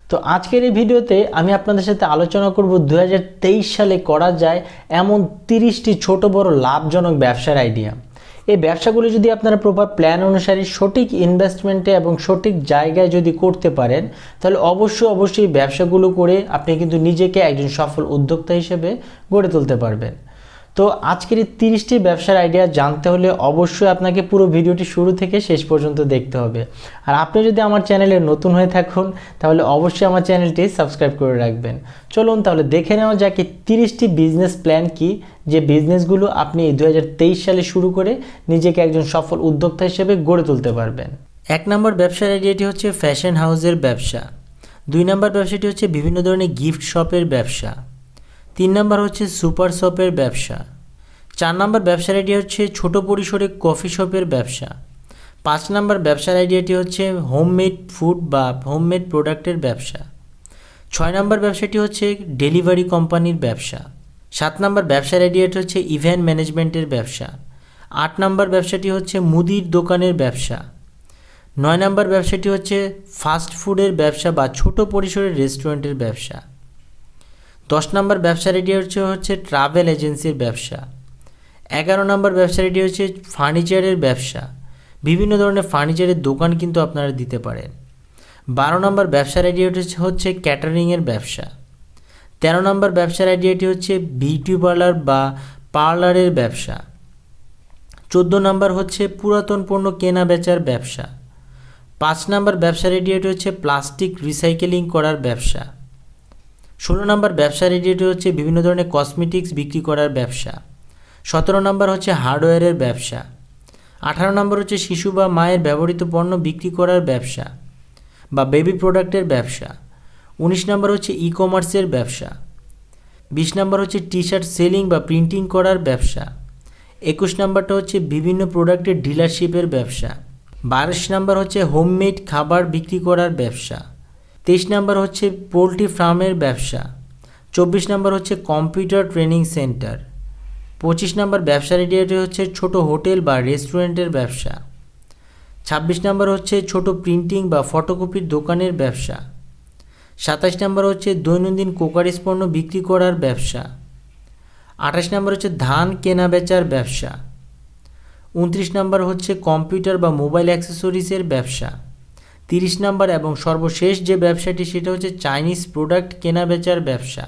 তো আজকের এই ভিডিওতে আমি আপনাদের সাথে আলোচনা করব 2023 সালে করা যায় এমন 30টি ছোট বড় লাভজনক ব্যবসার আইডিয়া। এই ব্যবসাগুলো যদি আপনারা প্রপার প্ল্যান অনুসারে সঠিক ইনভেস্টমেন্টে এবং সঠিক জায়গায় যদি করতে পারেন, তাহলে অবশ্যই এই ব্যবসাগুলো করে আপনি কিন্তু নিজেকে একজন সফল উদ্যোক্তা হিসেবে গড়ে তুলতে পারবেন। তো আজকের এই 30টি ব্যবসার আইডিয়া জানতে হলে অবশ্যই আপনাকে পুরো ভিডিওটি শুরু থেকে শেষ পর্যন্ত দেখতে হবে। আর আপনি যদি আমার চ্যানেলে নতুন হয়ে থাকুন তাহলে অবশ্যই আমার চ্যানেলটি সাবস্ক্রাইব করে রাখবেন। চলুন তাহলে দেখে নেওয়া যাক এই 30টি বিজনেস প্ল্যান কি, যে বিজনেসগুলো আপনি এই 2023 সালে শুরু করে নিজেকে একজন সফল উদ্যোক্তা হিসেবে গড়ে তুলতে পারবেন। 1 নম্বর ব্যবসার আইডিয়াটি হচ্ছে ফ্যাশন হাউসের ব্যবসা। 2 নম্বর ব্যবসাটি হচ্ছে বিভিন্ন ধরনের গিফট শপের ব্যবসা। 3 নম্বর হচ্ছে সুপার শপের ব্যবসা। 4 নম্বর ব্যবসার আইডিয়া হচ্ছে ছোট পরিসরে কফি শপের ব্যবসা। 5 নম্বর ব্যবসার আইডিয়াটি হচ্ছে হোমমেড ফুড বা হোমমেড প্রোডাক্টের ব্যবসা। 6 নম্বর ব্যবসাটি হচ্ছে ডেলিভারি কোম্পানির ব্যবসা। 7 নম্বর ব্যবসার আইডিয়াটি হচ্ছে ইভেন্ট ম্যানেজমেন্টের ব্যবসা। 8 নম্বর ব্যবসাটি হচ্ছে মুদির দোকানের ব্যবসা। 9 নম্বর ব্যবসাটি হচ্ছে ফাস্ট ফুডের ব্যবসা বা ছোট পরিসরের রেস্টুরেন্টের ব্যবসা। 10 নম্বর ব্যবসার আইডিয়া হচ্ছে ট্রাভেল এজেন্সির ব্যবসা। 11 নম্বর ব্যবসার আইডিয়া হচ্ছে ফার্নিচারের ব্যবসা। বিভিন্ন ধরনের ফার্নিচারের দোকান কিন্তু আপনারা দিতে পারেন। 12 নম্বর ব্যবসার আইডিয়াটি হচ্ছে ক্যাটারিংয়ের ব্যবসা। 13 নম্বর ব্যবসার আইডিয়াটি হচ্ছে বিউটি পার্লার বা পার্লারের ব্যবসা। 14 নম্বর হচ্ছে পুরাতন পণ্য কেনা বেচার ব্যবসা। 5 নম্বর ব্যবসার আইডিয়াটি হচ্ছে প্লাস্টিক রিসাইকেলিং করার ব্যবসা। 16 নম্বর ব্যবসার আইডিয়াটি হচ্ছে বিভিন্ন ধরনের কসমেটিক্স বিক্রি করার ব্যবসা। 17 নম্বর হচ্ছে হার্ডওয়্যারের ব্যবসা। 18 নম্বর হচ্ছে শিশু বা মায়ের ব্যবহৃত পণ্য বিক্রি করার ব্যবসা বা বেবি প্রোডাক্টের ব্যবসা। 19 নম্বর হচ্ছে ই কমার্সের ব্যবসা। 20 নম্বর হচ্ছে টি শার্ট সেলিং বা প্রিন্টিং করার ব্যবসা। 21 নম্বরটা হচ্ছে বিভিন্ন প্রোডাক্টের ডিলারশিপের ব্যবসা। 22 নম্বর হচ্ছে হোমমেড খাবার বিক্রি করার ব্যবসা। 23 নম্বর হচ্ছে পোলট্রি ফার্মের ব্যবসা। 24 নম্বর হচ্ছে কম্পিউটার ট্রেনিং সেন্টার। 25 নম্বর ব্যবসার আইডিয়াটি হচ্ছে ছোট হোটেল বা রেস্টুরেন্টের ব্যবসা। 26 নম্বর হচ্ছে ছোট প্রিন্টিং বা ফটোকপির দোকানের ব্যবসা। 27 নম্বর হচ্ছে দৈনন্দিন কোকারিস পণ্য বিক্রি করার ব্যবসা। 28 নম্বর হচ্ছে ধান কেনা বেচার ব্যবসা। 29 নম্বর হচ্ছে কম্পিউটার বা মোবাইল অ্যাক্সেসরিজের ব্যবসা। 30 নম্বর এবং সর্বশেষ যে ব্যবসাটি সেটা হচ্ছে চাইনিজ প্রোডাক্ট কেনা বেচার ব্যবসা।